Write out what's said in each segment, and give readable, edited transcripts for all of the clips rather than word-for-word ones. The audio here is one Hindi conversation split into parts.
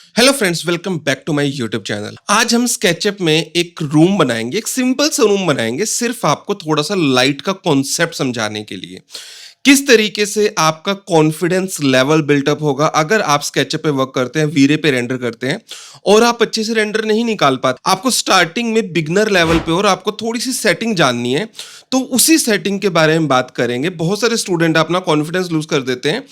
Hello friends, welcome back to my YouTube channel. आज हम स्केचअप में एक रूम बनाएंगे, एक सिंपल सा रूम बनाएंगे, सिर्फ आपको थोड़ा सा लाइट का कॉन्सेप्ट समझाने के लिए। किस तरीके से आपका कॉन्फिडेंस लेवल बिल्टअप होगा अगर आप स्केचअप पे वर्क करते हैं, वीरे पे रेंडर करते हैं और आप अच्छे से रेंडर नहीं निकाल पाते, आपको स्टार्टिंग में बिगनर लेवल पे और आपको थोड़ी सी सेटिंग जाननी है, तो उसी सेटिंग के बारे में बात करेंगे। बहुत सारे स्टूडेंट अपना कॉन्फिडेंस लूज कर देते हैं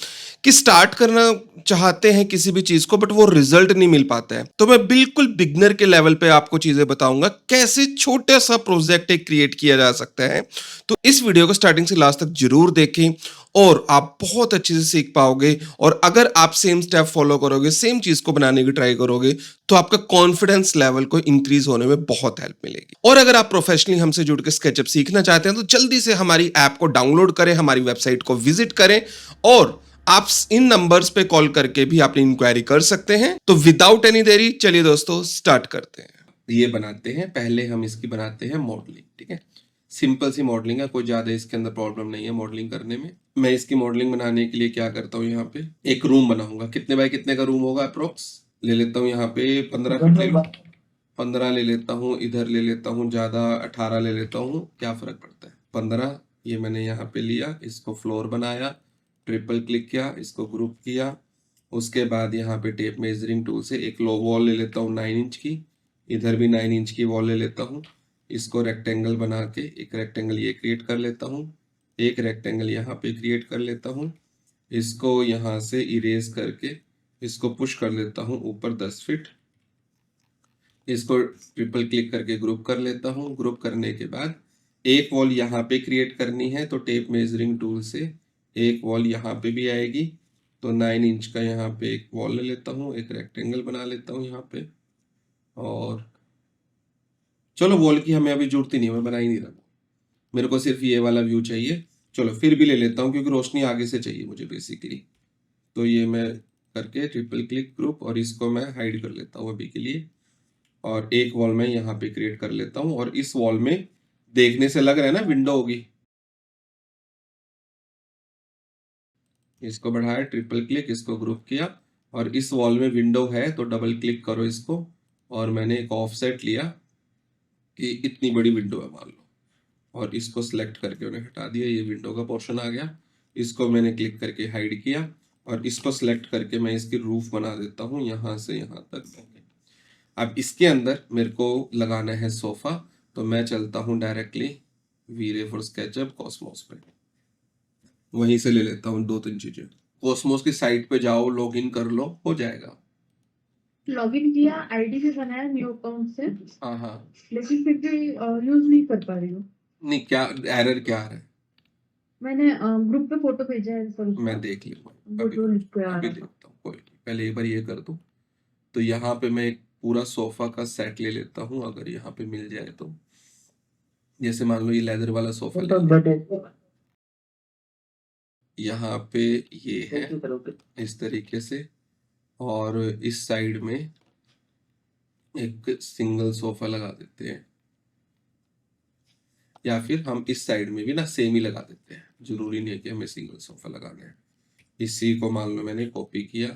कि स्टार्ट करना चाहते हैं किसी भी चीज को, बट वो रिजल्ट नहीं मिल पाता है। तो मैं बिल्कुल बिगनर के लेवल पे आपको चीजें बताऊंगा, कैसे छोटा सा प्रोजेक्ट एक क्रिएट किया जा सकता है। तो इस वीडियो को स्टार्टिंग से लास्ट तक जरूर देखें और आप बहुत अच्छे से सीख पाओगे। और अगर आप सेम स्टेप फॉलो करोगे, सेम चीज को बनाने की ट्राई करोगे, तो आपका कॉन्फिडेंस लेवल को इंक्रीज होने में बहुत हेल्प मिलेगी। और अगर आप प्रोफेशनली हमसे जुड़ के स्केचअप सीखना चाहते हैं, तो जल्दी से हमारी ऐप को डाउनलोड करें, हमारी वेबसाइट को विजिट करें और आप इन नंबर्स पे कॉल करके भी अपनी इंक्वायरी कर सकते हैं। तो विदाउट एनी देरी चलिए दोस्तों स्टार्ट करते हैं। ये बनाते हैं, पहले हम इसकी बनाते हैं मॉडलिंग। ठीक है, सिंपल सी मॉडलिंग है, कोई ज्यादा इसके अंदर प्रॉब्लम नहीं है मॉडलिंग करने में। मैं इसकी मॉडलिंग बनाने के लिए क्या करता हूँ, यहाँ पे एक रूम बनाऊंगा। कितने बाय कितने का रूम होगा अप्रोक्स, ले लेता हूँ यहाँ पे 15 फीट ले लूँ, 15 ले लेता हूँ, इधर ले लेता हूँ ज्यादा 18 ले लेता हूँ, क्या फर्क पड़ता है। 15 ये मैंने यहाँ पे लिया, इसको फ्लोर बनाया, ट्रिपल क्लिक किया, इसको ग्रुप किया। उसके बाद यहाँ पे टेप मेजरिंग टूल से एक लो वॉल ले लेता हूँ 9 इंच की, इधर भी 9 इंच की वॉल ले लेता हूँ। इसको रेक्टेंगल बना के एक रेक्टेंगल ये क्रिएट कर लेता हूँ, एक रेक्टेंगल यहाँ पे क्रिएट कर लेता हूँ। इसको यहाँ से इरेज करके इसको पुश कर लेता हूँ ऊपर 10 फीट। इसको ट्रिपल क्लिक करके ग्रुप कर लेता हूँ। ग्रुप करने के बाद एक वॉल यहाँ पे क्रिएट करनी है, तो टेप मेजरिंग टूल से एक वॉल यहाँ पे भी आएगी। तो 9 इंच का यहाँ पे एक वॉल ले लेता हूँ, एक रेक्टेंगल बना लेता हूँ यहाँ पे। और चलो वॉल की हमें अभी जरूरत ही नहीं है, मैं बना ही नहीं रहा, मेरे को सिर्फ ये वाला व्यू चाहिए। चलो फिर भी ले लेता हूँ क्योंकि रोशनी आगे से चाहिए मुझे बेसिकली। तो ये मैं करके ट्रिपल क्लिक ग्रुप और इसको मैं हाइड कर लेता हूँ अभी के लिए। और एक वॉल में यहाँ पे क्रिएट कर लेता हूँ और इस वॉल में देखने से लग रहा है ना विंडो होगी। इसको बढ़ाया, ट्रिपल क्लिक, इसको ग्रुप किया और इस वॉल में विंडो है तो डबल क्लिक करो इसको। और मैंने एक ऑफसेट लिया कि इतनी बड़ी विंडो है मान लो, और इसको सिलेक्ट करके उन्हें हटा दिया, ये विंडो का पोर्शन आ गया। इसको मैंने क्लिक करके हाइड किया और इसको सिलेक्ट करके मैं इसकी रूफ बना देता हूँ यहाँ से यहाँ तक। अब इसके अंदर मेरे को लगाना है सोफा, तो मैं चलता हूँ directly Veere for SketchUp Cosmos पे, वहीं से ले लेता हूँ 2-3 चीजें। कॉस्मोस की साइट पे जाओ, लॉग इन कर लो, हो जाएगा। लॉगिन किया, आईडी भी बनाया न्यू अकाउंट से, हाँ हाँ। लेकिन फिर भी यूज नहीं कर पा रही हूँ। नहीं, क्या एरर क्या आ रहा है? मैंने ग्रुप पे फोटो भेजा है सर मैं उसका, देख लूंगा, वो अभी जो लिख के आ अभी रहा था। देखता हूँ, कोई नहीं, पहले एक बार ये कर दूँ। तो यहाँ पे मैं एक पूरा सोफा का सेट ले लेता हूँ, अगर यहाँ पे मिल जाए तो। जैसे मान लो ये लेदर वाला सोफा ले लिया, यहाँ पे ये है इस तरीके से। और इस साइड में एक सिंगल सोफा लगा देते हैं, या फिर हम इस साइड में भी ना सेम ही लगा देते हैं, जरूरी नहीं है कि हमें सिंगल सोफा लगाना है। इसी को मान लो मैंने कॉपी किया,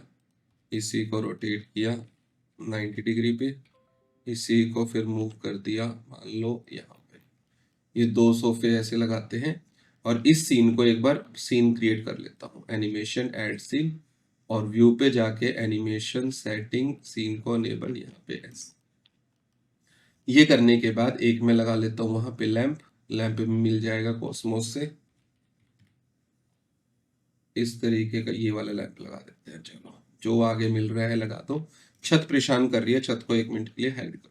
इसी को रोटेट किया 90 डिग्री पे, इसी को फिर मूव कर दिया मान लो यहाँ पे। ये 2 सोफे ऐसे लगाते हैं। और इस सीन को एक बार सीन क्रिएट कर लेता हूँ, एनिमेशन ऐड सीन, और व्यू पे जाके एनिमेशन सेटिंग सीन को अनेबल यहाँ पे ऐसे। ये करने के बाद एक मैं लगा लेता हूँ वहां पे लैंप, लैंप भी मिल जाएगा कॉस्मोस से। इस तरीके का ये वाला लैंप लगा देते हैं। चलो जो आगे मिल रहा है लगा दो। छत परेशान कर रही है, छत को 1 मिनट के लिए हाइड कर दो।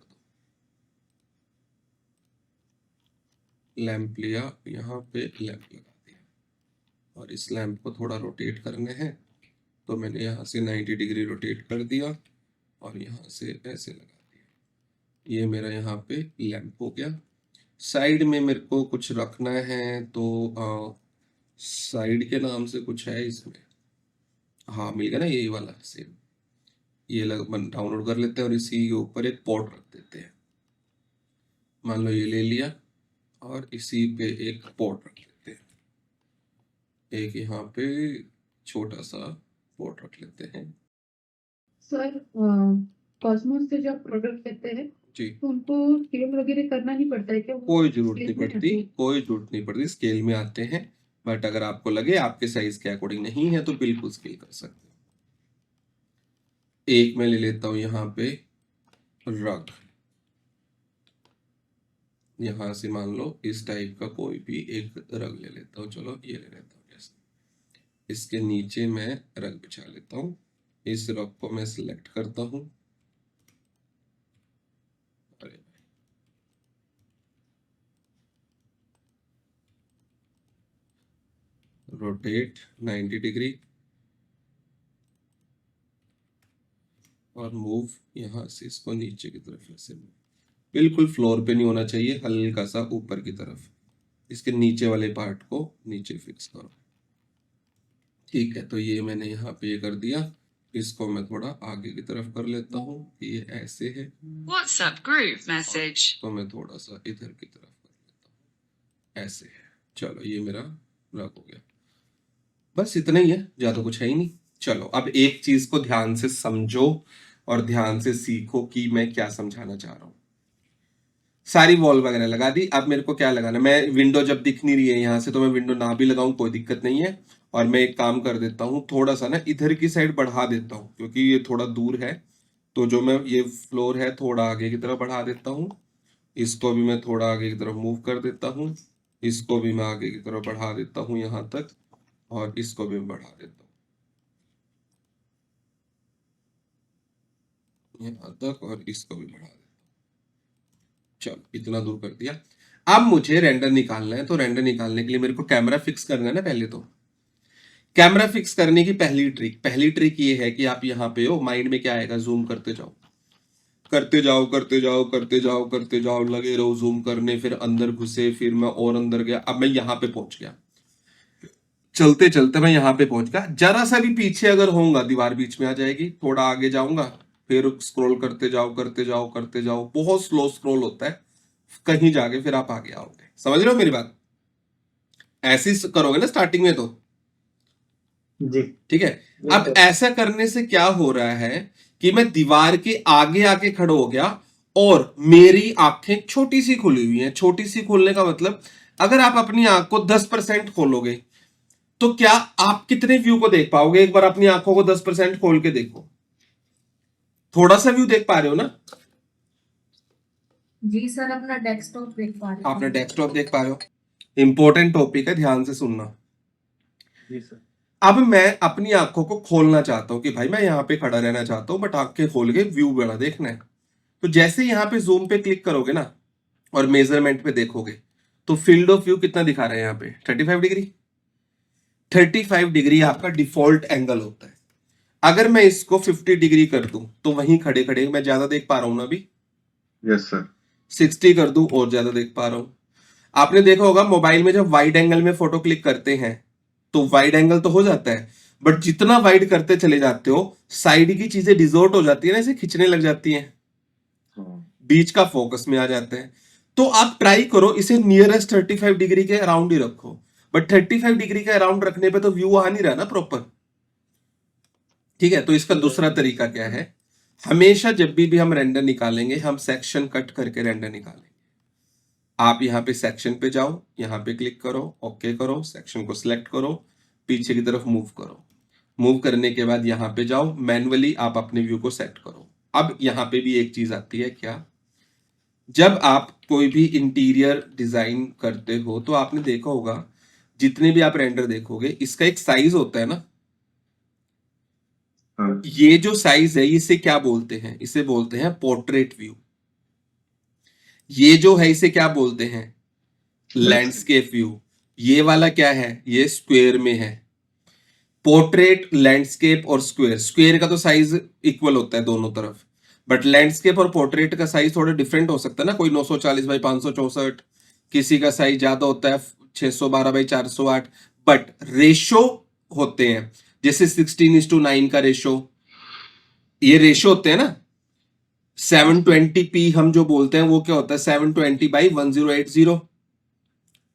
लैंप लिया, यहाँ पे लैंप लगा दिया और इस लैंप को थोड़ा रोटेट करने हैं, तो मैंने यहाँ से 90 डिग्री रोटेट कर दिया और यहाँ से ऐसे लगा दिया। ये मेरा यहाँ पे लैंप हो गया। साइड में मेरे को कुछ रखना है, तो साइड के नाम से कुछ है इसमें, हाँ मिल गया ना, यही वाला सेम। ये डाउनलोड कर लेते हैं और इसी के ऊपर एक पॉट रख देते हैं। मान लो ये ले लिया और इसी पे एक पॉट रख लेते हैं, एक यहाँ पे छोटा सा पॉट रख लेते हैं। सर कॉस्मोस से जब प्रोडक्ट लेते हैं जी। तो उनको स्केल वगैरह करना नहीं पड़ता है क्या? वो कोई ज़रूरत स्केल नहीं में पड़ती, आती है? कोई ज़रूरत नहीं पड़ती, स्केल में आते हैं, बट अगर आपको लगे आपके साइज़ के अकॉर्डिंग नहीं है तो बिल्कुल स्केल कर सकते हो। एक मैं ले लेता हूँ यहाँ पे रग, यहाँ से मान लो इस टाइप का कोई भी एक रग ले लेता हूँ, चलो ये ले लेता हूँ जैसे। इसके नीचे मैं रग बिछा लेता हूँ, इस रग को मैं सिलेक्ट करता हूँ, अरे रोटेट 90 डिग्री और मूव यहाँ से इसको नीचे की तरफ ऐसे move। बिल्कुल फ्लोर पे नहीं होना चाहिए, हल्का सा ऊपर की तरफ, इसके नीचे वाले पार्ट को नीचे फिक्स करो। ठीक है, तो ये मैंने यहाँ पे ये कर दिया, इसको मैं थोड़ा आगे की तरफ कर लेता हूँ, ये ऐसे है। WhatsApp group message. तो मैं थोड़ा सा इधर की तरफ कर लेता हूँ, ऐसे है। चलो ये मेरा रख हो गया, बस इतना ही है, ज्यादा कुछ है ही नहीं। चलो अब एक चीज को ध्यान से समझो और ध्यान से सीखो कि मैं क्या समझाना चाह रहा हूँ। सारी वॉल वगैरह लगा दी, अब मेरे को क्या लगाना, मैं विंडो जब दिख नहीं रही है यहाँ से तो मैं विंडो ना भी लगाऊं कोई दिक्कत नहीं है। और मैं एक काम कर देता हूँ, थोड़ा सा ना इधर की साइड बढ़ा देता हूँ क्योंकि ये थोड़ा दूर है, तो जो मैं ये फ्लोर है थोड़ा आगे की तरफ बढ़ा देता हूँ, इसको भी मैं थोड़ा आगे की तरफ मूव कर देता हूँ, इसको भी मैं आगे की तरफ बढ़ा देता हूँ यहाँ तक, और इसको भी मैं बढ़ा देता हूँ यहाँ तक, और इसको भी बढ़ा देता हूँ। चलो इतना दूर कर दिया। अब मुझे रेंडर निकालना है, तो रेंडर निकालने के लिए मेरे को कैमरा फिक्स करना है ना। पहले तो कैमरा फिक्स करने की पहली ट्रिक ये है कि आप यहाँ पे हो, माइंड में क्या आएगा, जूम करते जाओ करते जाओ करते जाओ करते जाओ करते जाओ, लगे रहो जूम करने, फिर अंदर घुसे, फिर मैं और अंदर गया, अब मैं यहाँ पे पहुंच गया, चलते चलते मैं यहाँ पे पहुंच गया। जरा सा भी पीछे अगर होऊंगा दीवार बीच में आ जाएगी, थोड़ा आगे जाऊंगा, फिर स्क्रॉल करते जाओ करते जाओ करते जाओ, बहुत स्लो स्क्रॉल होता है, कहीं जाके फिर आप आगे आओगे। समझ रहे हो मेरी बात? ऐसे ही करोगे ना स्टार्टिंग में तो, जी ठीक है। अब ऐसा करने से क्या हो रहा है कि मैं दीवार के आगे आके खड़ा हो गया और मेरी आंखें छोटी सी खुली हुई हैं। छोटी सी खोलने का मतलब, अगर आप अपनी आंख को 10% खोलोगे तो क्या आप कितने व्यू को देख पाओगे? एक बार अपनी आंखों को 10% खोल के देखो, थोड़ा सा व्यू देख पा रहे हो ना? जी सर, अपना डेस्कटॉप देख पा रहे आपने डेस्कटॉप देख पा रहे हो? इंपॉर्टेंट टॉपिक है, ध्यान से सुनना। जी सर। अब मैं अपनी आंखों को खोलना चाहता हूं कि भाई मैं यहां पे खड़ा रहना चाहता हूं, बट आंखें खोल के व्यू बड़ा देखना है। तो जैसे यहां पे जूम पे क्लिक करोगे ना और मेजरमेंट पे देखोगे, तो फील्ड ऑफ व्यू कितना दिखा रहा है यहाँ पे? 35 डिग्री। 35 डिग्री आपका डिफॉल्ट एंगल होता है। अगर मैं इसको 50 डिग्री कर दूं तो वहीं खड़े खड़े मैं ज्यादा देख पा रहा हूं ना अभी? Yes sir. 60 कर दूं और ज्यादा देख पा रहा हूं। आपने देखा होगा मोबाइल में जब वाइड एंगल में फोटो क्लिक करते हैं तो वाइड एंगल तो हो जाता है, बट जितना वाइड करते चले जाते हो साइड की चीजें डिजोर्ट हो जाती है ना, इसे खींचने लग जाती हैं, बीच का फोकस में आ जाते हैं। तो आप ट्राई करो इसे नियरेस्ट 35 डिग्री के अराउंड ही रखो, बट 35 डिग्री के अराउंड रखने पे तो व्यू आ नहीं रहा ना प्रॉपर। ठीक है, तो इसका दूसरा तरीका क्या है, हमेशा जब भी हम रेंडर निकालेंगे हम सेक्शन कट करके रेंडर निकालेंगे। आप यहाँ पे सेक्शन पे जाओ, यहाँ पे क्लिक करो, ओके करो, सेक्शन को सिलेक्ट करो, पीछे की तरफ मूव करो। मूव करने के बाद यहाँ पे जाओ, मैन्युअली आप अपने व्यू को सेट करो। अब यहाँ पे भी एक चीज आती है, क्या, जब आप कोई भी इंटीरियर डिजाइन करते हो तो आपने देखा होगा जितने भी आप रेंडर देखोगे इसका एक साइज होता है ना। हाँ। ये जो साइज है इसे क्या बोलते हैं? इसे बोलते हैं पोर्ट्रेट व्यू। ये जो है इसे क्या बोलते हैं? Landscape view. ये वाला क्या है? ये स्क्वायर में है। पोर्ट्रेट, लैंडस्केप और स्क्वायर, स्क्वायर का तो साइज इक्वल होता है दोनों तरफ, बट लैंडस्केप और पोर्ट्रेट का साइज थोड़ा डिफरेंट हो सकता है ना। कोई 940 बाई 564, किसी का साइज ज्यादा होता है 612 बाई 408, बट रेशो होते हैं, जैसे 16:9 का रेशो, ये रेशो होते हैं ना। 720p हम जो बोलते हैं वो क्या होता है? 720 बाई 1080।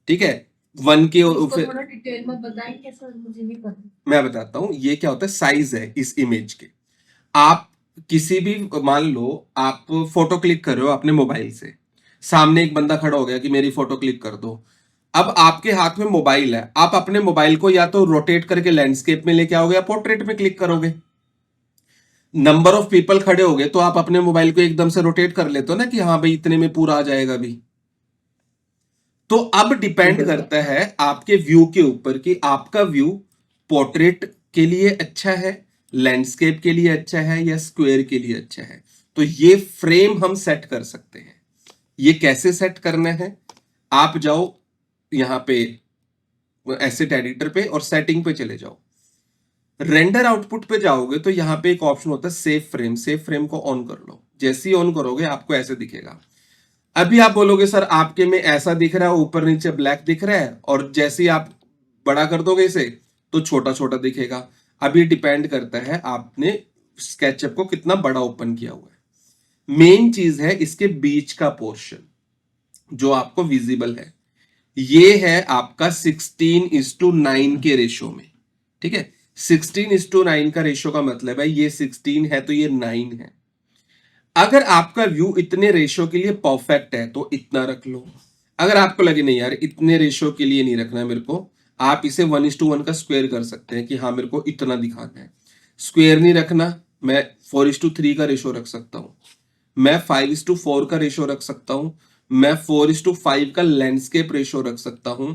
ठीक है, वन के थोड़ा डिटेल में बताएंगे सर, मुझे नहीं पता। मैं बताता हूं, ये क्या होता है, साइज है इस इमेज के। आप किसी भी, मान लो आप फोटो क्लिक कर रहे हो अपने मोबाइल से, सामने एक बंदा खड़ा हो गया कि मेरी फोटो क्लिक कर दो। अब आपके हाथ में मोबाइल है, आप अपने मोबाइल को या तो रोटेट करके लैंडस्केप में लेके आओगे या पोर्ट्रेट में क्लिक करोगे। नंबर ऑफ पीपल खड़े हो गए तो आप अपने मोबाइल को एकदम से रोटेट कर लेते हो ना कि हाँ भाई इतने में पूरा आ जाएगा भी। तो अब डिपेंड करता है आपके व्यू के ऊपर कि आपका व्यू पोर्ट्रेट के लिए अच्छा है, लैंडस्केप के लिए अच्छा है या स्क्वायर के लिए अच्छा है। तो ये फ्रेम हम सेट कर सकते हैं। ये कैसे सेट करना है, आप जाओ यहां पे एसेट एडिटर पे और सेटिंग पे चले जाओ। रेंडर आउटपुट पे जाओगे तो यहां पे एक ऑप्शन होता है सेव फ्रेम। सेव फ्रेम को ऑन कर लो। जैसे ही ऑन करोगे आपको ऐसे दिखेगा। अभी आप बोलोगे सर आपके में ऐसा दिख रहा है, ऊपर नीचे ब्लैक दिख रहा है, और जैसे ही आप बड़ा कर दोगे इसे तो छोटा छोटा दिखेगा। अब ये डिपेंड करता है आपने स्केचअप को कितना बड़ा ओपन किया हुआ है। मेन चीज है इसके बीच का पोर्शन जो आपको विजिबल है, ये है आपका 16:9 के रेशो में। ठीक है, 16:9 का रेशो का मतलब है ये 16 है तो ये 9 है। अगर आपका व्यू इतने रेशो के लिए परफेक्ट है तो इतना रख लो। अगर आपको लगे नहीं यार इतने रेशो के लिए नहीं रखना है मेरे को, आप इसे 1:1 का स्क्वायर कर सकते हैं कि हाँ मेरे को इतना दिखाना है। स्क्वायर नहीं रखना, मैं 4:3 का रेशो रख सकता हूं, मैं 5:4 का रेशो रख सकता हूं, मैं 4:5 का लैंडस्केप रेशो रख सकता हूं,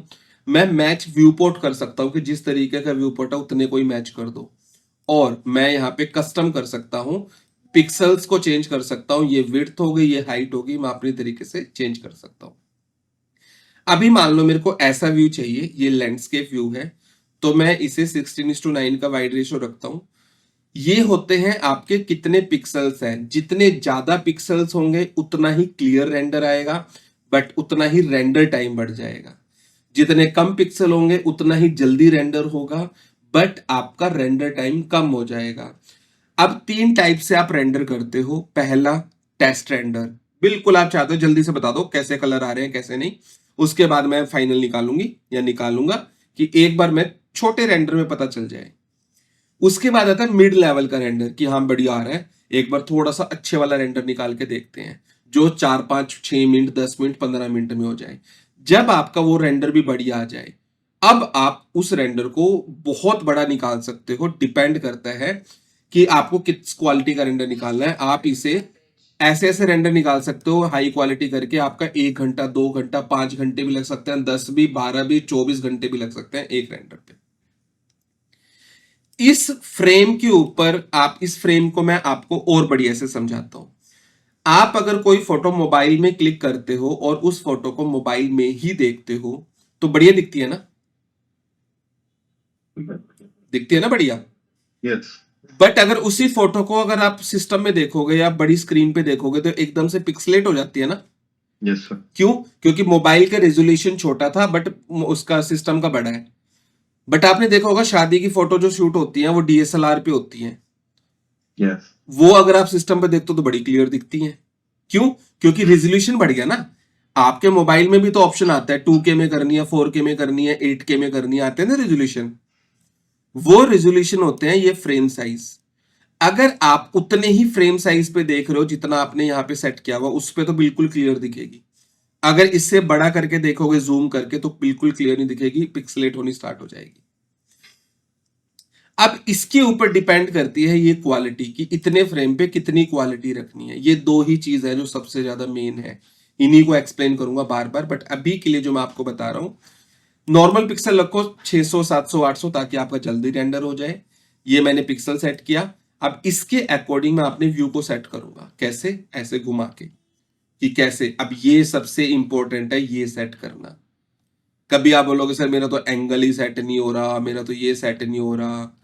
मैं मैच व्यू पोर्ट कर सकता हूं कि जिस तरीके का व्यू पोर्ट है उतने को ही मैच कर दो। और मैं यहाँ पे कस्टम कर सकता हूं, पिक्सल्स को चेंज कर सकता हूं, ये विड्थ हो गई, ये हाइट होगी, मैं अपनी तरीके से चेंज कर सकता हूं। अभी मान लो मेरे को ऐसा व्यू चाहिए, ये लैंडस्केप व्यू है, तो मैं इसे 16:9 का वाइड रेशो रखता हूं। ये होते हैं आपके कितने पिक्सल्स हैं। जितने ज्यादा पिक्सल्स होंगे उतना ही क्लियर रेंडर आएगा, बट उतना ही रेंडर टाइम बढ़ जाएगा। जितने कम पिक्सल होंगे उतना ही जल्दी रेंडर होगा, बट आपका रेंडर टाइम कम हो जाएगा। अब 3 टाइप से आप रेंडर करते हो। पहला टेस्ट रेंडर, बिल्कुल आप चाहते हो जल्दी से बता दो कैसे कलर आ रहे हैं कैसे नहीं, उसके बाद मैं फाइनल निकालूंगी या निकालूंगा कि एक बार मैं छोटे रेंडर में पता चल जाए। उसके बाद आता है मिड लेवल का रेंडर कि हाँ बढ़िया आ रहा है, एक बार थोड़ा सा अच्छे वाला रेंडर निकाल के देखते हैं जो 4, 5, 6 मिनट, 10 मिनट, 15 मिनट में हो जाए। जब आपका वो रेंडर भी बढ़िया आ जाए, अब आप उस रेंडर को बहुत बड़ा निकाल सकते हो। डिपेंड करता है कि आपको किस क्वालिटी का रेंडर निकालना है। आप इसे ऐसे ऐसे रेंडर निकाल सकते हो हाई क्वालिटी करके, आपका 1 घंटा, 2 घंटा, 5 घंटे भी लग सकते हैं, 10 भी, 12 भी, 24 घंटे भी लग सकते हैं एक रेंडर पे। इस फ्रेम के ऊपर आप, इस फ्रेम को मैं आपको और बढ़िया से समझाता हूं। आप अगर कोई फोटो मोबाइल में क्लिक करते हो और उस फोटो को मोबाइल में ही देखते हो तो बढ़िया दिखती है ना, दिखती है ना बढ़िया। यस बट अगर उसी फोटो को अगर आप सिस्टम में देखोगे या बड़ी स्क्रीन पे देखोगे तो एकदम से पिक्सलेट हो जाती है ना। यस सर क्यों? क्योंकि मोबाइल का रेजोल्यूशन छोटा था बट उसका सिस्टम का बड़ा है। बट आपने देखा होगा शादी की फोटो जो शूट होती हैं वो DSLR पे होती हैं, यस वो अगर आप सिस्टम पे देखते हो तो बड़ी क्लियर दिखती हैं। क्यों? क्योंकि रेजोल्यूशन बढ़ गया ना। आपके मोबाइल में भी तो ऑप्शन आता है 2K में करनी है, 4K में करनी है, 8K में करनी है, आते हैं ना रेजोल्यूशन। वो रेजोल्यूशन होते हैं ये फ्रेम साइज। अगर आप उतने ही फ्रेम साइज पे देख रहे हो जितना आपने यहाँ पे सेट किया हुआ, उस पे तो बिल्कुल क्लियर दिखेगी। अगर इससे बड़ा करके देखोगे जूम करके तो बिल्कुल क्लियर नहीं दिखेगी, पिक्सलेट होनी स्टार्ट हो जाएगी। अब इसके ऊपर डिपेंड करती है ये क्वालिटी कि इतने फ्रेम पे कितनी क्वालिटी रखनी है। ये 2 ही चीज है जो सबसे ज्यादा मेन है, इन्हीं को एक्सप्लेन करूंगा बार बार। बट अभी के लिए जो मैं आपको बता रहा हूं, नॉर्मल पिक्सल रखो 600, 700, 800 ताकि आपका जल्दी रेंडर हो जाए। ये मैंने पिक्सल सेट किया। अब इसके अकॉर्डिंग मैं अपने व्यू को सेट करूंगा। कैसे? ऐसे घुमा के कि कैसे। अब ये सबसे इंपॉर्टेंट है, ये सेट करना। कभी आप बोलोगे सर मेरा तो एंगल ही सेट नहीं हो रहा, मेरा तो ये सेट नहीं हो रहा।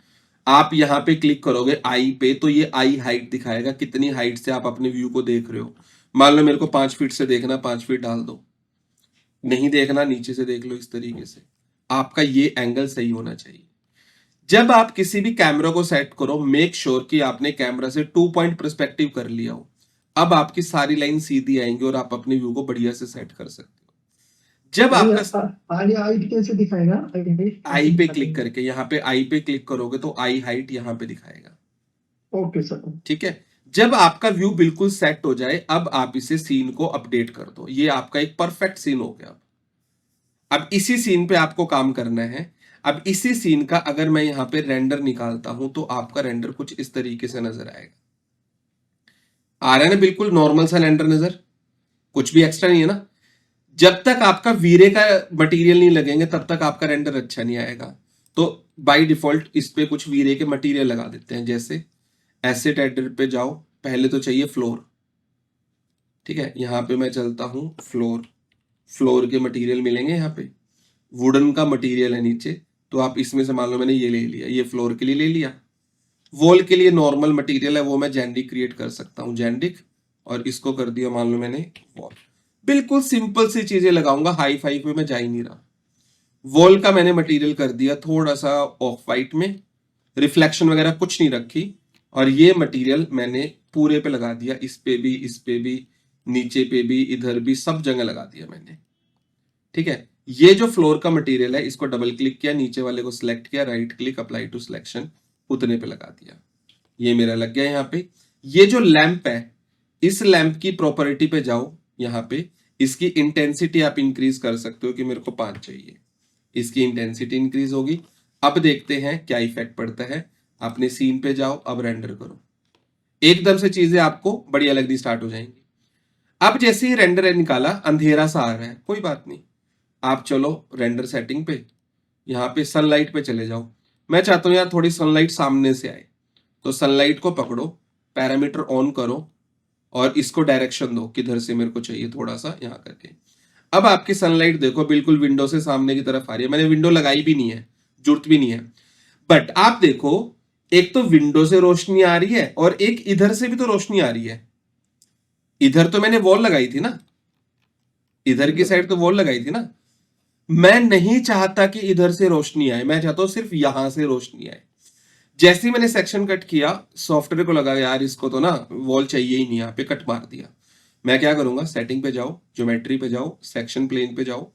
आप यहां पे क्लिक करोगे आई पे तो ये आई हाइट दिखाएगा, कितनी हाइट से आप अपने व्यू को देख रहे हो। मान लो मेरे को 5 फीट से देखना, 5 फीट डाल दो। नहीं देखना नीचे से देख लो, इस तरीके से। आपका ये एंगल सही होना चाहिए। जब आप किसी भी कैमरा को सेट करो, मेक श्योर कि आपने कैमरा से 2 पॉइंट पर्सपेक्टिव कर लिया हो। अब आपकी सारी लाइन सीधी आएंगी और आप अपने व्यू को बढ़िया से सेट कर सकते हो। जब आपका हाइट कैसे दिखाएगा? आई पे क्लिक करके, यहाँ पे आई पे क्लिक करोगे तो आई हाइट यहाँ पे दिखाएगा। Okay sir. ठीक है। जब आपका व्यू बिल्कुल सेट हो जाए, अब आप इसे सीन को अपडेट कर दो। ये आपका एक परफेक्ट सीन हो गया। अब इसी सीन पे आपको काम करना है। अब इसी सीन का अगर मैं यहां पे रेंडर निकालता हूं तो आपका रेंडर कुछ इस तरीके से नजर आएगा। आ रहा है ना, बिल्कुल नॉर्मल सा रेंडर नजर, कुछ भी एक्स्ट्रा नहीं है ना। जब तक आपका वीरे का मटेरियल नहीं लगेंगे तब तक आपका रेंडर अच्छा नहीं आएगा। तो बाय डिफॉल्ट इस पे कुछ वीरे के मटेरियल लगा देते हैं। जैसे एसेट एडिटर पे जाओ, पहले तो चाहिए फ्लोर, ठीक है। यहां पे मैं चलता हूं फ्लोर के मटेरियल मिलेंगे यहाँ पे। वुडन का मटेरियल है नीचे, तो आप इसमें से मान लो मैंने ये ले लिया, ये फ्लोर के लिए ले लिया। वॉल के लिए नॉर्मल मटेरियल है, वो मैं जैंडिक क्रिएट कर सकता हूँ, जैंडिक, और इसको कर दिया मान लो मैंने वॉल। बिल्कुल सिंपल सी चीजें लगाऊंगा, हाई फाई पे मैं जा ही नहीं रहा। वॉल का मैंने मटेरियल कर दिया थोड़ा सा ऑफ वाइट में, रिफ्लेक्शन वगैरह कुछ नहीं रखी, और ये मटेरियल मैंने पूरे पे लगा दिया, इस पे भी, नीचे पे भी, इधर भी, सब जगह लगा दिया मैंने, ठीक है। ये जो फ्लोर का मटेरियल है इसको डबल क्लिक किया, नीचे वाले को सिलेक्ट किया, right click, apply to selection, उतने पे लगा दिया, ये मेरा लग गया यहाँ पे। ये जो लैंप है, इस लैंप की प्रॉपर्टी पे जाओ, यहाँ पे इसकी इंटेंसिटी आप इंक्रीज कर सकते हो कि मेरे को 5 चाहिए, इसकी इंटेंसिटी इंक्रीज होगी। अब देखते हैं क्या इफेक्ट पड़ता है। अपने सीन पे जाओ, अब रेंडर करो, एकदम से चीजें आपको बढ़िया लगनी स्टार्ट हो जाएंगी। अब जैसे ही रेंडर निकाला, अंधेरा सा आ रहा है, कोई बात नहीं, आप चलो रेंडर सेटिंग पे, यहाँ पे सनलाइट पे चले जाओ। मैं चाहता हूँ यार थोड़ी सनलाइट सामने से आए, तो सनलाइट को पकड़ो, पैरामीटर ऑन करो, और इसको डायरेक्शन दो किधर से मेरे को चाहिए, थोड़ा सा यहाँ करके। अब आपकी सनलाइट देखो बिल्कुल विंडो से सामने की तरफ आ रही है। मैंने विंडो लगाई भी नहीं है, जरूरत भी नहीं है, बट आप देखो एक तो विंडो से रोशनी आ रही है और एक इधर से भी तो रोशनी आ रही है। इधर तो मैंने वॉल लगाई थी ना, इधर की साइड तो वॉल लगाई थी ना। मैं नहीं चाहता कि इधर से रोशनी आए, मैं चाहता हूं सिर्फ यहां से रोशनी आए। जैसे ही मैंने सेक्शन कट किया, सॉफ्टवेयर को लगा यार इसको तो ना वॉल चाहिए ही नहीं, यहाँ पे कट मार दिया। मैं क्या करूंगा, सेटिंग पे जाओ, ज्योमेट्री पे जाओ, सेक्शन प्लेन पे जाओ,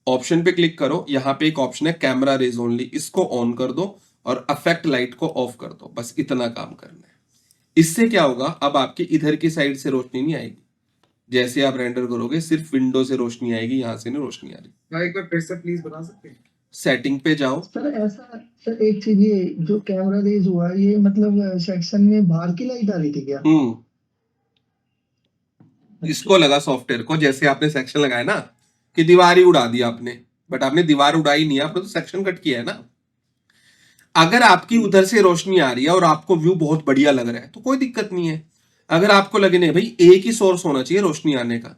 ऑप्शन पे क्लिक करो, यहाँ पे एक ऑप्शन है कैमरा रेज ओनली, इसको ऑन कर दो और अफेक्ट लाइट को ऑफ कर दो। बस इतना काम करना है। इससे क्या होगा, अब आपकी इधर की साइड से रोशनी नहीं आएगी। जैसे आप रेंडर करोगे सिर्फ विंडो से रोशनी आएगी, यहां से नहीं रोशनी आ रही। भाई एक बार फिर से प्लीज बता सकते हैं? सेटिंग पे जाओ, सर ऐसा, सर एक चीज, ये जो कैमरा रेज हुआ, ये मतलब सेक्शन में बाहर की लाइट आ रही थी क्या? इसको लगा सॉफ्टवेयर को, जैसे आपने सेक्शन लगाया ना कि दीवार ही उड़ा दिया आपने, बट आपने दीवार उड़ाई नहीं, आपने तो सेक्शन कट किया है ना। अगर आपकी उधर से रोशनी आ रही है और आपको व्यू बहुत बढ़िया लग रहा है तो कोई दिक्कत नहीं है। अगर आपको लगे नहीं भाई एक ही सोर्स होना चाहिए रोशनी आने का,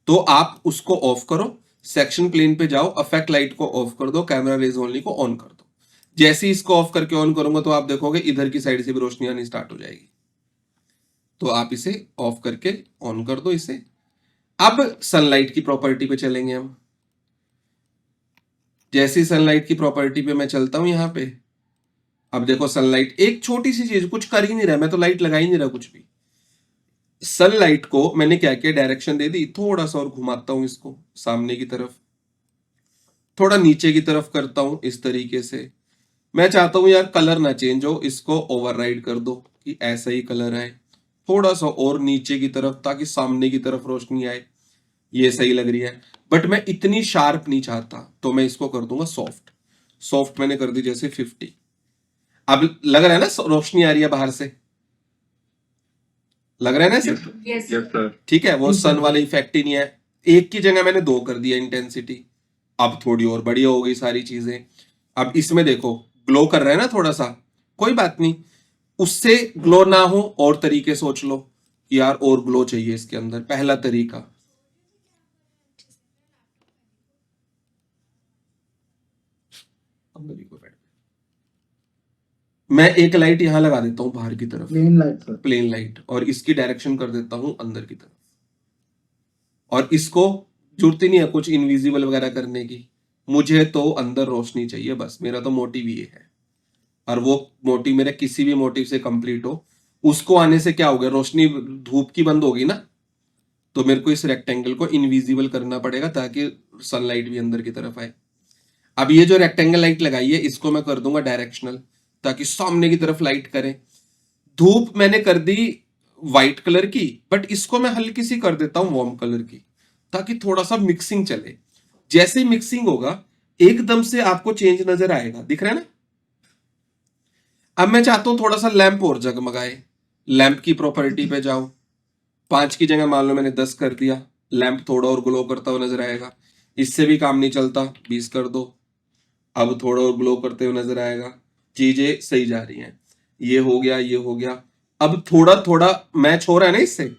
तो आप उसको ऑफ करो, सेक्शन प्लेन पे जाओ, अफेक्ट लाइट को ऑफ कर दो, कैमरा रेज ओनली को ऑन कर दो। जैसे ही इसको ऑफ करके ऑन करूंगा तो आप देखोगे इधर की साइड से भी रोशनी आनी स्टार्ट हो जाएगी। तो आप इसे ऑफ करके ऑन कर दो इसे। अब सनलाइट की प्रॉपर्टी पे चलेंगे हम। जैसी सनलाइट की प्रॉपर्टी पे मैं चलता हूं यहां पे, अब देखो सनलाइट, एक छोटी सी चीज, कुछ कर ही नहीं रहा मैं तो, लाइट लगा ही नहीं रहा कुछ भी। सनलाइट को मैंने क्या किया, डायरेक्शन दे दी, थोड़ा सा और घुमाता हूं इसको सामने की तरफ, थोड़ा नीचे की तरफ करता हूं इस तरीके से। मैं चाहता हूं यार कलर ना चेंज हो, इसको ओवरराइड कर दो कि ऐसा ही कलर आए, थोड़ा सा और नीचे की तरफ ताकि सामने की तरफ रोशनी आए। ये सही लग रही है, बट मैं इतनी शार्प नहीं चाहता, तो मैं इसको कर दूंगा सॉफ्ट। सॉफ्ट मैंने कर दी जैसे 50। अब लग रहा है ना रोशनी आ रही है बाहर से, लग रहा है ना Yes, sir? sir. Yes. Yes, sir. ठीक है, वो सन वाला इफेक्ट ही नहीं है। एक की जगह मैंने 2 कर दिया इंटेंसिटी, अब थोड़ी और बढ़िया हो गई सारी चीजें। अब इसमें देखो ग्लो कर रहा है ना थोड़ा सा, कोई बात नहीं, उससे ग्लो ना हो और तरीके सोच लो कि यार और ग्लो चाहिए इसके अंदर। पहला तरीका, मैं एक लाइट यहां लगा देता हूं बाहर की तरफ, plane light sir. Plane light, और इसकी डायरेक्शन कर देता हूं अंदर की तरफ। और इसको जरूरत ही नहीं है कुछ इनविजिबल वगैरह करने की, मुझे तो अंदर रोशनी चाहिए बस, मेरा तो मोटिव ये है। और वो मोटिव मेरे किसी भी मोटिव से कंप्लीट हो, उसको आने से क्या हो गया, रोशनी धूप की बंद होगी ना, तो मेरे को इस रेक्टेंगल को इनविजिबल करना पड़ेगा ताकि सनलाइट भी अंदर की तरफ आए। अब ये जो रेक्टेंगल लाइट लगाई है इसको मैं कर दूंगा डायरेक्शनल, ताकि सामने की तरफ लाइट करे। धूप मैंने कर दी व्हाइट कलर की, बट इसको मैं हल्की सी कर देता हूं वार्म कलर की, ताकि थोड़ा सा मिक्सिंग चले। जैसे ही मिक्सिंग होगा एकदम से आपको चेंज नजर आएगा, दिख रहा है ना। अब मैं चाहता हूं थोड़ा सा लैंप और जगमगाए। लैंप की प्रॉपर्टी पे जाओ, 5 की जगह मान लो मैंने 10 कर दिया, लैंप थोड़ा और ग्लो करता हुआ नजर आएगा। इससे भी काम नहीं चलता, 20 कर दो, अब थोड़ा और ग्लो करते हुए नजर आएगा। चीजें सही जा रही हैं। ये हो गया, ये हो गया। अब थोड़ा थोड़ा मैच हो रहा है ना, इससे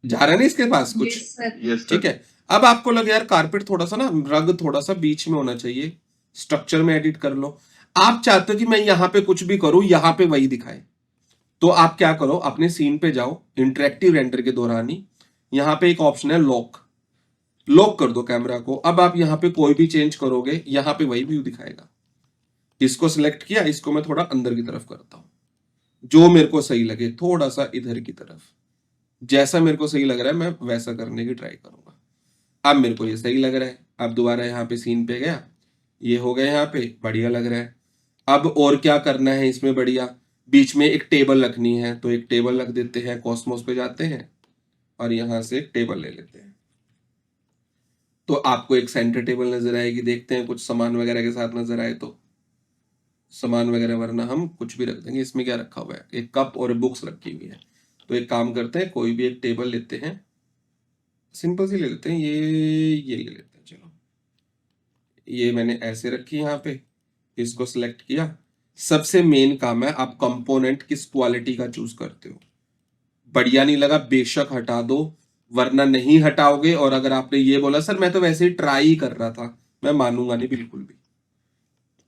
जा रहा है ना इसके पास कुछ। Yes sir. Yes, sir. ठीक है। अब आपको लगे यार कारपेट थोड़ा सा ना, रग थोड़ा सा बीच में होना चाहिए, स्ट्रक्चर में एडिट कर लो। आप चाहते हो कि मैं यहां पे कुछ भी करूं, यहां पे वही दिखाए, तो आप क्या करो, अपने सीन पे जाओ, इंटरेक्टिव रेंडर के दौरान ही यहां पे एक ऑप्शन है लॉक, लॉक कर दो कैमरा को। अब आप यहां पे कोई भी चेंज करोगे, यहां पे वही व्यू दिखाएगा। इसको सिलेक्ट किया, इसको मैं थोड़ा अंदर की तरफ करता हूं, जो मेरे को सही लगे, थोड़ा सा इधर की तरफ, जैसा मेरे को सही लग रहा है मैं वैसा करने की ट्राई करूंगा। अब मेरे को ये सही लग रहा है। अब दोबारा यहाँ पे सीन पे गया, ये हो गया, यहाँ पे बढ़िया लग रहा है। अब और क्या करना है इसमें बढ़िया, बीच में एक टेबल रखनी है, तो एक टेबल रख देते हैं। कॉस्मोस पे जाते हैं और यहां से एक टेबल ले लेते हैं, तो आपको एक सेंटर टेबल नजर आएगी। देखते हैं कुछ सामान वगैरह के साथ नजर आए तो, सामान वगैरह, वरना हम कुछ भी रख देंगे। इसमें क्या रखा हुआ है, एक कप और बुक्स रखी हुई है। तो एक काम करते हैं, कोई भी एक टेबल लेते हैं, सिंपल सी ले लेते हैं, ये ले लेते हैं। चलो, ये मैंने ऐसे रखी यहाँ पे, इसको सिलेक्ट किया। सबसे मेन काम है, आप कंपोनेंट किस क्वालिटी का चूज करते हो। बढ़िया नहीं लगा बेशक हटा दो, वरना नहीं हटाओगे। और अगर आपने ये बोला सर मैं तो वैसे ही ट्राई ही कर रहा था, मैं मानूंगा नहीं बिल्कुल भी।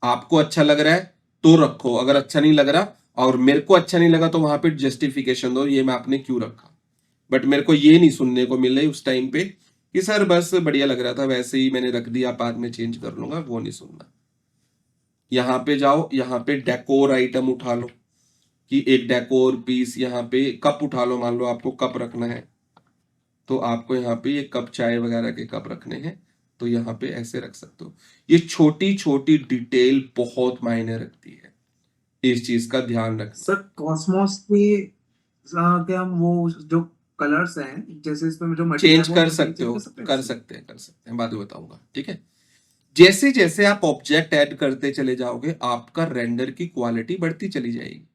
आपको अच्छा लग रहा है तो रखो, अगर अच्छा नहीं लग रहा और मेरे को अच्छा नहीं लगा तो वहां पे जस्टिफिकेशन दो, ये मैं आपने क्यों रखा। बट मेरे को ये नहीं सुनने को मिले उस टाइम पे कि सर बस बढ़िया लग रहा था वैसे ही मैंने रख दिया, बाद में चेंज कर लूंगा, वो नहीं सुनना। यहाँ पे जाओ, यहाँ पे डेकोर आइटम उठा लो, कि एक डेकोर पीस, यहाँ पे कप उठा लो। मान लो आपको कप रखना है, तो आपको यहाँ पे ये कप, चाय वगैरह के कप रखने हैं, तो यहाँ पे ऐसे रख सकते हो। ये छोटी छोटी डिटेल बहुत मायने रखती है, इस चीज का ध्यान रखना। सर कॉस्मोस पे क्या हम वो जो कलर्स हैं, जैसे इसमें जो material चेंज है, वो कर हम सकते हो, हैं कर इससे? सकते हैं, कर सकते हैं, बाद में बताऊंगा। ठीक है। जैसे जैसे आप ऑब्जेक्ट ऐड करते चले जाओगे, आपका रेंडर की क्वालिटी बढ़ती चली जाएगी।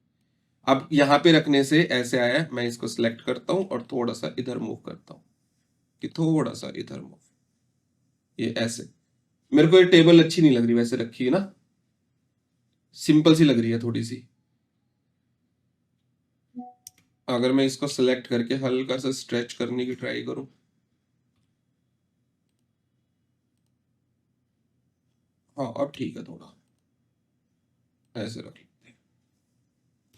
अब यहाँ पे रखने से ऐसे आया, मैं इसको सिलेक्ट करता हूं और थोड़ा सा इधर मूव करता हूं, कि थोड़ा सा इधर मूव, ये ऐसे। मेरे को ये टेबल अच्छी नहीं लग रही वैसे रखी है ना, सिंपल सी लग रही है थोड़ी सी। अगर मैं इसको सिलेक्ट करके हल्का सा स्ट्रेच करने की ट्राई करूं, हाँ अब ठीक है, थोड़ा ऐसे रख लेते हैं।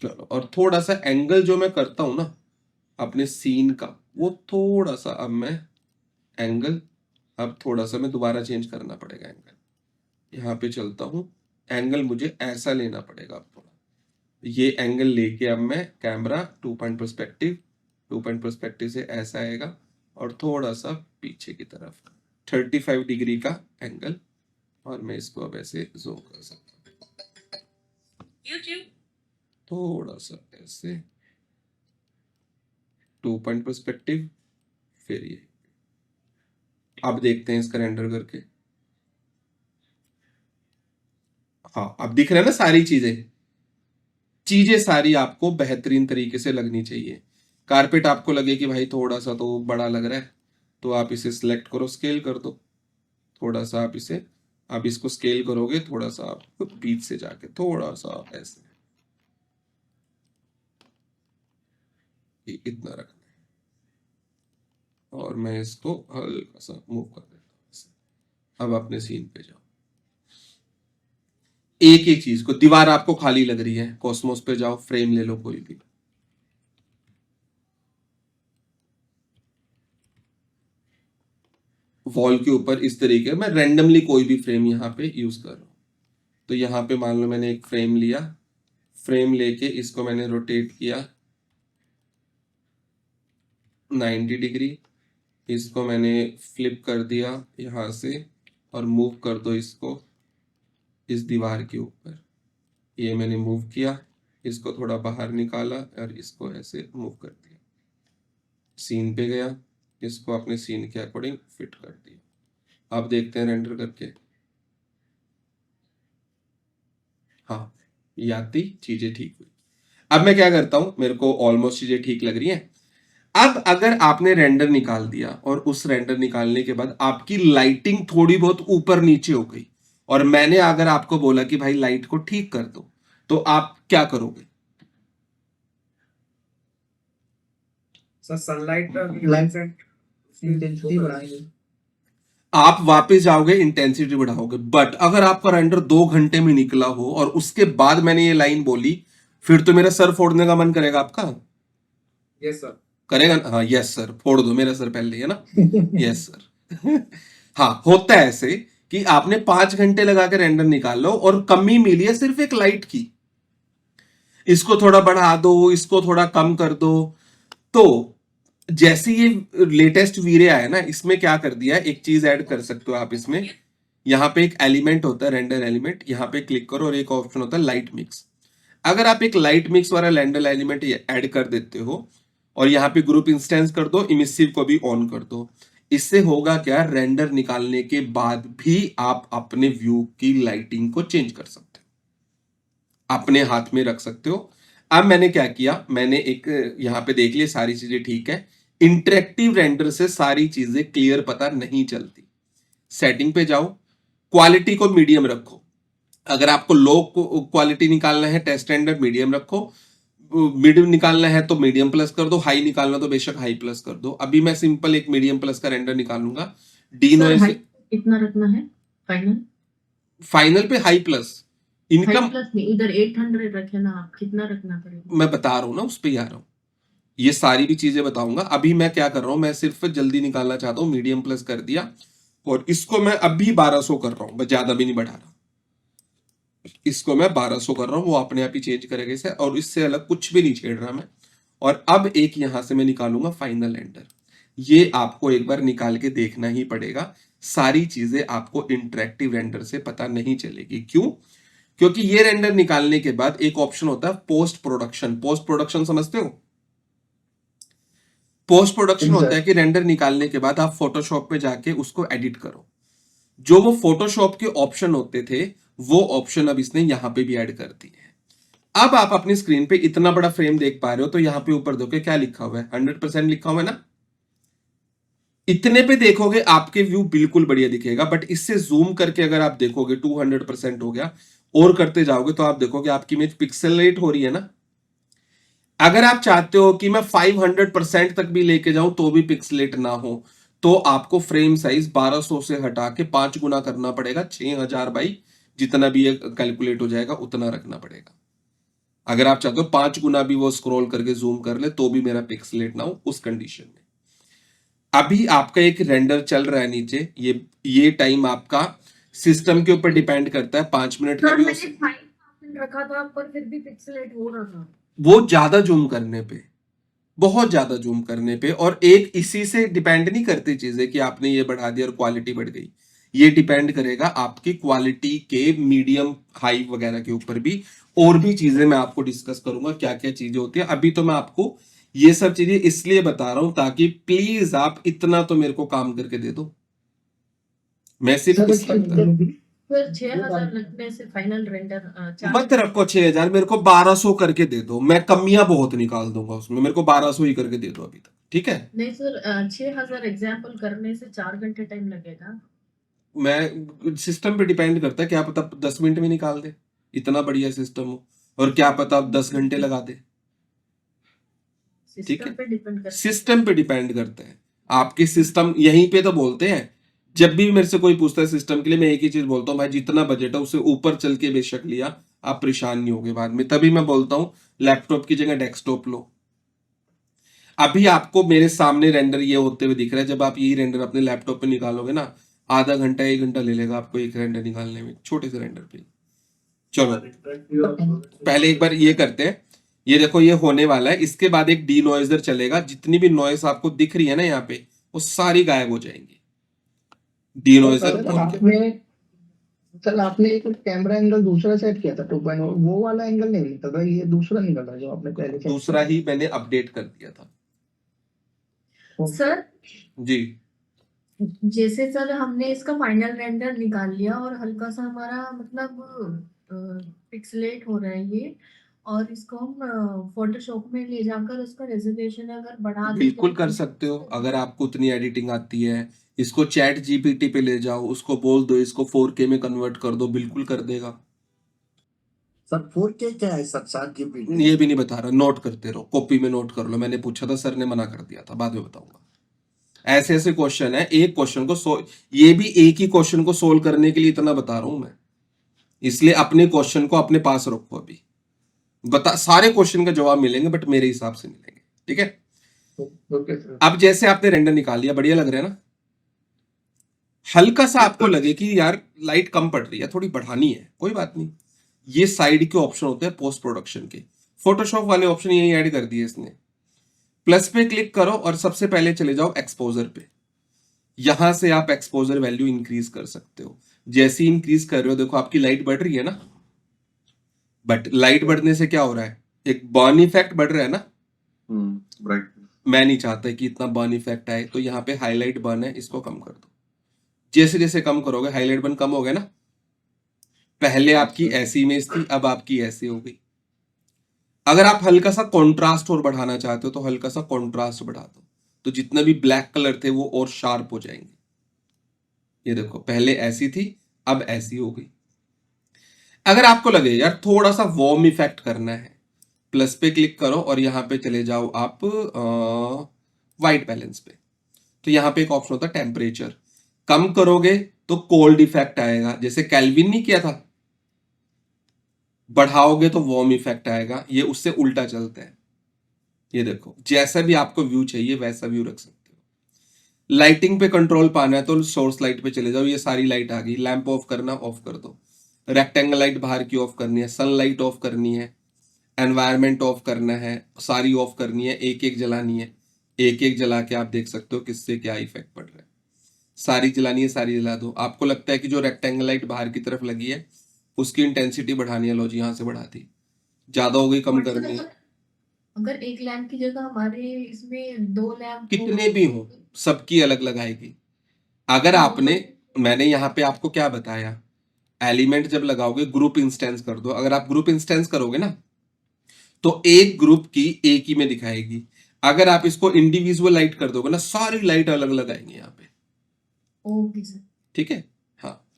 चलो, और थोड़ा सा एंगल जो मैं करता हूं ना अपने सीन का, वो थोड़ा सा अब मैं एंगल, अब थोड़ा सा मैं दोबारा चेंज करना पड़ेगा एंगल। यहाँ पे चलता हूं, एंगल मुझे ऐसा लेना पड़ेगा अब थोड़ा। ये एंगल लेके अब मैं camera 2 point perspective, 2 point perspective से ऐसा आएगा और थोड़ा सा पीछे की तरफ 35 डिग्री का एंगल, और मैं इसको अब ऐसे जूम कर सकता हूँ, थोड़ा सा ऐसे 2 पॉइंट पर्सपेक्टिव, फिर ये। अब देखते हैं इसका रेंडर करके। हाँ अब दिख रहा है ना, सारी चीजें सारी आपको बेहतरीन तरीके से लगनी चाहिए। कारपेट आपको लगे कि भाई थोड़ा सा तो बड़ा लग रहा है, तो आप इसे सिलेक्ट करो, स्केल कर दो थोड़ा सा। आप इसे, आप इसको स्केल करोगे थोड़ा सा, आप बीच से जाके थोड़ा सा ऐसे, इतना रखना है। और मैं इसको हल्का सा मूव कर देता हूँ ऐसे। अब अपने सीन पे जाओ, एक एक चीज को, दीवार आपको खाली लग रही है, कॉस्मोस पे जाओ, फ्रेम ले लो कोई भी, वॉल के ऊपर इस तरीके, मैं रैंडमली कोई भी फ्रेम यहाँ पे यूज कर रहा हूँ। तो यहाँ पे मान लो मैंने एक फ्रेम लिया, फ्रेम लेके इसको मैंने रोटेट किया 90 डिग्री, इसको मैंने फ्लिप कर दिया यहाँ से, और मूव कर दो इसको इस दीवार के ऊपर। ये मैंने मूव किया, इसको थोड़ा बाहर निकाला और इसको ऐसे मूव कर दिया, सीन पे गया, इसको अपने सीन के अकॉर्डिंग फिट कर दिया। अब देखते हैं रेंडर करके। हाँ, ये आती चीजें ठीक हुई। अब मैं क्या करता हूं, मेरे को ऑलमोस्ट चीजें ठीक लग रही हैं। अब अगर आपने रेंडर निकाल दिया और उस रेंडर निकालने के बाद आपकी लाइटिंग थोड़ी बहुत ऊपर नीचे हो गई और मैंने अगर आपको बोला कि भाई लाइट को ठीक कर दो, तो आप क्या करोगे? सर सनलाइट इंटेंसिटी बढ़ाएंगे। आप वापस जाओगे, इंटेंसिटी बढ़ाओगे। बट अगर आपका रेंडर 2 घंटे में निकला हो और उसके बाद मैंने ये लाइन बोली, फिर तो मेरा सर फोड़ने का मन करेगा आपका? Yes sir. करेगा ना? हाँ, यस सर, फोड़ दो मेरा सर पहले, है ना? Yes sir. हाँ, होता है ऐसे कि आपने 5 घंटे लगा के रेंडर निकाल लो और कमी मिली है सिर्फ एक लाइट की, इसको थोड़ा बढ़ा दो, इसको थोड़ा कम कर दो। तो जैसे ये लेटेस्ट वीरे आया ना, इसमें क्या कर दिया, एक चीज ऐड कर सकते हो आप इसमें। यहाँ पे एक एलिमेंट होता है रेंडर एलिमेंट, यहाँ पे क्लिक करो और एक ऑप्शन होता है लाइट मिक्स। अगर आप एक लाइट मिक्स वाला रेंडर एलिमेंट ऐड कर देते हो और यहाँ पे ग्रुप इंस्टेंस कर दो, इमिसिव को भी ऑन कर दो, इससे होगा क्या, रेंडर निकालने के बाद भी आप अपने व्यू की लाइटिंग को चेंज कर सकते हो, अपने हाथ में रख सकते हो। अब मैंने क्या किया, मैंने एक यहाँ पे देख लिया सारी चीजें ठीक है। इंटरेक्टिव रेंडर से सारी चीजें क्लियर पता नहीं चलती। सेटिंग पे जाओ, क्वालिटी को मीडियम रखो। अगर आपको लो क्वालिटी निकालना है, टेस्ट रेंडर मीडियम रखो, मीडियम निकालना है तो मीडियम प्लस कर दो, हाई निकालना तो बेशक हाई प्लस कर दो। अभी मैं सिंपल एक मीडियम प्लस का रेंडर निकालूंगा। डी नॉइज कितना रखना है फाइनल? फाइनल पे हाई प्लस, इनकम प्लस नहीं, इधर 800 रखे ना आप, कितना रखना पड़ेगा? मैं बता रहा हूँ ना, उस पे ही आ रहा हूँ, ये सारी भी चीजें बताऊंगा। अभी मैं क्या कर रहा हूं, मैं सिर्फ जल्दी निकालना चाहता हूं, मीडियम प्लस कर दिया और इसको मैं अभी 1200 कर रहा हूं, मैं ज्यादा भी नहीं बढ़ा रहा, इसको मैं 1200 कर रहा हूं, वो अपने आप ही चेंज करेगा इसे, और इससे अलग कुछ भी नहीं छेड़ रहा मैं। और अब एक यहां से मैं निकालूंगा फाइनल रेंडर। ये आपको एक बार निकाल के देखना ही पड़ेगा, सारी चीजें आपको इंटरेक्टिव रेंडर से पता नहीं चलेगी। क्यों? क्योंकि ये रेंडर निकालने के बाद एक ऑप्शन होता है पोस्ट प्रोडक्शन। पोस्ट प्रोडक्शन समझते हो? पोस्ट प्रोडक्शन होता है कि रेंडर निकालने के बाद आप फोटोशॉप में जाके उसको एडिट करो। जो वो फोटोशॉप के ऑप्शन होते थे, वो ऑप्शन अब इसने यहां पे भी ऐड कर दिए हैं। अब आप अपनी स्क्रीन पे इतना बड़ा फ्रेम देख पा रहे हो, तो यहां पे ऊपर देखो क्या लिखा हुआ है, 100% लिखा हुआ है ना। इतने पे देखोगे आपके व्यू बिल्कुल बढ़िया दिखेगा, बट इससे जूम करके अगर आप देखोगे 200% हो गया, और करते जाओगे तो आप देखोगे आपकी इमेज पिक्सेलेट हो रही है ना। अगर आप चाहते हो कि मैं 500% तक भी लेके जाऊं तो भी पिक्सेलेट ना हो, तो आपको फ्रेम साइज 1200 से हटा के 5 गुना करना पड़ेगा, 6000 बाई जितना भी ये कैलकुलेट हो जाएगा उतना रखना पड़ेगा। अगर आप चाहते हो 5 गुना भी वो स्क्रॉल करके जूम कर ले तो भी मेरा पिक्सेलेट ना हो उस कंडीशन में। अभी आपका एक रेंडर चल रहा है नीचे, ये टाइम आपका सिस्टम के ऊपर डिपेंड करता है, 5 मिनट का सर भी मैंने 5% रखा था पर फिर भी पिक्सेलेट हो रहा था। वो ज्यादा जूम करने पे, बहुत ज्यादा जूम करने पे, और एक इसी से डिपेंड नहीं करती चीजें कि आपने ये बढ़ा दिया और क्वालिटी बढ़ गई। ये डिपेंड करेगा आपकी क्वालिटी के मीडियम हाई वगैरह के ऊपर भी। और भी चीजें मैं आपको डिस्कस करूंगा क्या क्या चीजें होती है। अभी तो मैं आपको ये सब चीजें इसलिए बता रहा हूं ताकि प्लीज आप इतना तो मेरे को काम करके दे दो। मैं सिर्फ फिर 6000 लगने से फाइनल रेंडर मत रखो 6000, मेरे को 1200 करके दे दो, मैं कमियां बहुत निकाल दूंगा उसमें, मेरे को 1200 ही करके दे दो अभी तक, ठीक है? नहीं सर, 6000 एग्जांपल करने से 4 घंटे टाइम लगेगा। मैं सिस्टम पे डिपेंड करता है, क्या पता 10 मिनट में निकाल दे, इतना बढ़िया सिस्टम हो, और क्या पता 10 घंटे लगा दे। ठीक है, सिस्टम पे डिपेंड करता है आपके सिस्टम। यहीं पे तो बोलते हैं, जब भी मेरे से कोई पूछता है सिस्टम के लिए, मैं एक ही चीज बोलता हूँ, भाई जितना बजट है उससे ऊपर चल के बेशक लिया, आप परेशान नहीं होगे बाद में। तभी मैं बोलता हूँ लैपटॉप की जगह डेस्कटॉप लो। अभी आपको मेरे सामने रेंडर ये होते हुए दिख रहा है, जब आप यही रेंडर अपने लैपटॉप पे निकालोगे ना, आधा घंटा 1 घंटा ले लेगा आपको एक रेंडर निकालने में, छोटे से रेंडर पे। चलो पहले एक बार ये करते हैं, ये देखो ये होने वाला है, इसके बाद एक डी नॉइजर चलेगा, जितनी भी नॉइस आपको दिख रही है ना यहाँ पे, वो सारी गायब हो जाएंगी। डी नॉइजर सर आपने एक कैमरा एंगल दूसरा सेट किया था 2.0, वो वाला एंगल नहीं निकल रहा, ये दूसरा निकल रहा है जो आपने पहले set दूसरा ही मैंने अपडेट कर दिया था किया। सर जी। जैसे सर हमने इसका फाइनल रेंडर निकाल लिया और हल्का सा हमारा मतलब पिक्सलेट हो रहा है ये, और इसको हम फोटोशॉप में ले जाकर उसका रेजोल्यूशन अगर बढ़ा दें बिल्कुल तो कर सकते हो अगर आपको उतनी एडिटिंग आती है। इसको चैट जीपीटी पे ले जाओ, उसको बोल दो इसको 4K में कन्वर्ट कर दो, बिल्कुल कर देगा। सर 4K क्या है सर? 7 GB? ये भी नहीं बता रहा, नोट करते रहो, कॉपी में नोट कर लो। मैंने पूछा था, सर ने मना कर दिया था, बाद में बताऊंगा। ऐसे ऐसे क्वेश्चन है, एक क्वेश्चन को ये भी एक ही क्वेश्चन को सोल्व करने के लिए इतना बता रहा हूं मैं, इसलिए अपने क्वेश्चन को अपने पास रखो। अभी बता, सारे क्वेश्चन का जवाब मिलेंगे बट मेरे हिसाब से मिलेंगे, ठीक है। Okay sir. अब जैसे आपने रेंडर निकाल लिया, बढ़िया लग रहा है ना। हल्का सा आपको लगे कि यार लाइट कम पड़ रही है, थोड़ी बढ़ानी है, कोई बात नहीं। ये साइड के ऑप्शन होते हैं पोस्ट प्रोडक्शन के, फोटोशॉप वाले ऑप्शन यही ऐड कर दिए इसने। प्लस पे क्लिक करो और सबसे पहले चले जाओ एक्सपोजर पे। यहां से आप एक्सपोजर वैल्यू इंक्रीज कर सकते हो। जैसे ही इंक्रीज कर रहे हो, देखो आपकी लाइट बढ़ रही है ना, बट लाइट बढ़ने से क्या हो रहा है, एक बर्न इफेक्ट बढ़ रहा है ना। Right. मैं नहीं चाहता कि इतना बर्न इफेक्ट आए, तो यहाँ पे हाईलाइट बर्न है, इसको कम कर दो। जैसे जैसे कम करोगे हाईलाइट बर्न कम हो गया ना। पहले आपकी ऐसी इमेज थी, अब आपकी ऐसी हो गई। अगर आप हल्का सा कॉन्ट्रास्ट और बढ़ाना चाहते हो तो हल्का सा कॉन्ट्रास्ट बढ़ा दो, तो जितने भी ब्लैक कलर थे वो और शार्प हो जाएंगे। ये देखो, पहले ऐसी थी, अब ऐसी हो गई। अगर आपको लगे यार थोड़ा सा वार्म इफेक्ट करना है, प्लस पे क्लिक करो और यहाँ पे चले जाओ आप वाइट बैलेंस पे। तो यहाँ पे एक ऑप्शन होता है टेम्परेचर। कम करोगे तो कोल्ड इफेक्ट आएगा, जैसे कैल्विन नहीं किया था। बढ़ाओगे तो वार्म इफेक्ट आएगा, ये उससे उल्टा चलता है। ये देखो, जैसा भी आपको व्यू चाहिए वैसा व्यू रख सकते हो। लाइटिंग पे कंट्रोल पाना है तो सोर्स लाइट पे चले जाओ, ये सारी लाइट आ गई। लैंप ऑफ करना, ऑफ कर दो। रेक्टेंगल लाइट बाहर की ऑफ करनी है, सनलाइट ऑफ करनी है, एनवायरमेंट ऑफ करना है, सारी ऑफ करनी है, एक एक जलानी है। एक एक जला के आप देख सकते हो किससे क्या इफेक्ट पड़ रहा है। सारी जलानी है, सारी जला दो। आपको लगता है कि जो रेक्टेंगल लाइट बाहर की तरफ लगी है उसकी इंटेंसिटी बढ़ानी है, लो जी यहाँ से बढ़ा दी। ज्यादा हो गई, कम बट सर करनी है। अगर एक लैंप की जगह हमारे इसमें 2 लैंप कितने भी हो, सबकी अलग लगाएगी। अगर आपने, मैंने यहाँ पे आपको क्या बताया, एलिमेंट जब लगाओगे ग्रुप इंस्टेंस कर दो। अगर आप ग्रुप इंस्टेंस करोगे ना तो एक ग्रुप की एक ही में दिखाएगी। अगर आप इसको इंडिविजुअल लाइट कर दोगे ना, सारी लाइट अलग लगाएंगे यहाँ पे, ओके सर। ठीक है। हाँ,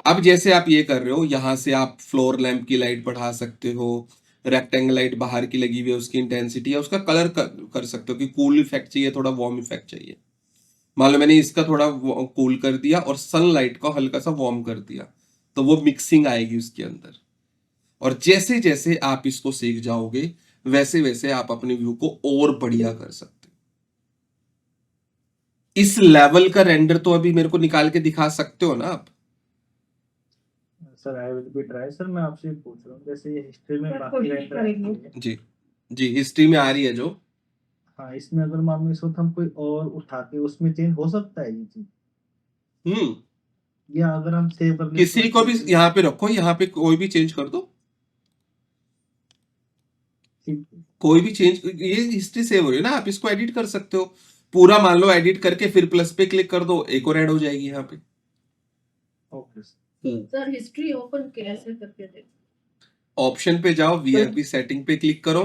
अब जैसे आप ये कर रहे हो, यहां से आप फ्लोर लैंप की लाइट बढ़ा सकते हो। रेक्टेंगल लाइट बाहर की लगी हुई है, उसकी इंटेंसिटी या उसका कलर कर सकते हो कि कूल इफेक्ट चाहिए, थोड़ा वार्म इफेक्ट चाहिए। मान लो मैंने इसका थोड़ा कूल कर दिया और सनलाइट को हल्का सा वार्म कर दिया, तो वो मिक्सिंग आएगी उसके अंदर। और जैसे जैसे आप इसको सीख जाओगे वैसे वैसे आप अपने व्यू को और बढ़िया कर सकते हो। इस लेवल का रेंडर तो अभी मेरे को निकाल के दिखा सकते हो ना आप। Sir I will be try. Sir मैं आपसे ये पूछ रहा हूँ, जैसे ये हिस्ट्री में सर, बाकी कोशिश रेंडर करेंगे। जी जी, हिस्ट्री में आ रही है जो। हाँ, इसमें अगर मान लो इस वक्त हम कोई और उठा के उसमें चेंज हो सकता है ये चीज, या अगर हम सेव कर किसी को भी यहाँ पे रखो, यहाँ पे कोई भी चेंज कर दो, कोई भी चेंज, ये हिस्ट्री सेव हो रही है ना, आप इसको एडिट कर सकते हो पूरा। मान लो एडिट करके फिर प्लस पे क्लिक कर दो, एक और ऐड हो जाएगी यहाँ पे। ओके सर हिस्ट्री ओपन कैसे करके दे? ऑप्शन पे जाओ, वीआईपी सेटिंग पे क्लिक करो,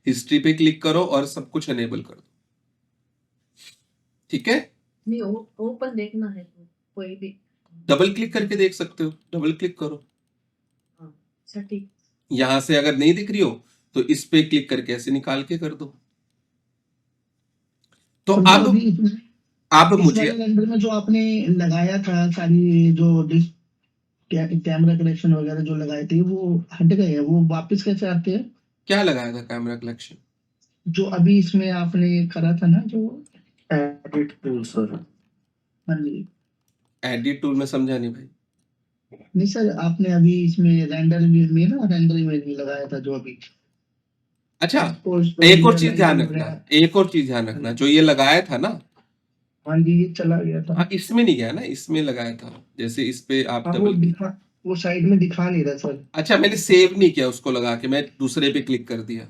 हिस्ट्री पे क्लिक करो और सब कुछ एनेबल कर दो, ठीक है। नहीं, ओपन देखना है तो कोई भी। डबल क्लिक करके देख सकते हो, डबल क्लिक करो। अच्छा ठीक। यहां से अगर नहीं दिख रही हो तो इस पे क्लिक करके ऐसे निकाल के कर दो। तो अब मुझे रेंडर में जो आपने लगाया था, सारी जो कैमरा कलेक्शन वगैरह जो लगाए थे वो हट गए हैं, वो वापस कैसे आते हैं? क्या लगाया था कैमरा कलेक्शन? जो अभी इसमें आपने करा था ना, जो एडिट टूल सर। हाँ जी। एडिट टूल में समझा नहीं भाई। नहीं सर, आपने अभी इसमें रेंडर में ना रेंडर इमेज में लगाया था जो अभी। अच्छा, एक और चीज ध्यान रखना, एक और चीज ध्यान रखना, जो ये लगाया था ना, हाँ जी, ये चला गया था। हाँ इसमें नहीं गया ना, इसमें लगाया था। जैसे इस पे आप हाँ, वो डबल दिखा वो साइड में दिखा नहीं रहा सर। अच्छा, मैंने सेव नहीं किया उसको लगा के, मैं दूसरे पे क्लिक कर दिया।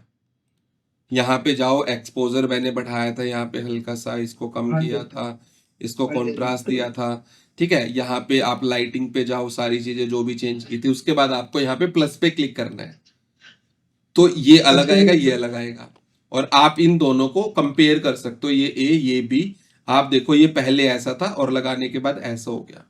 यहाँ पे जाओ, एक्सपोजर मैंने बढ़ाया था, यहाँ पे हल्का सा इसको कम हाँ किया जी। था, इसको हाँ जी। कॉन्ट्रास्ट दिया था, ठीक है। यहाँ पे आप लाइटिंग पे जाओ, सारी चीजें जो भी चेंज की थी, उसके बाद आपको यहाँ पे प्लस पे क्लिक करना है, तो ये अलग अच्छा, आएगा, ये अलग आएगा, और आप इन दोनों को कंपेयर कर सकते हो, ये ए ये बी। आप देखो ये पहले ऐसा था और लगाने के बाद ऐसा हो गया।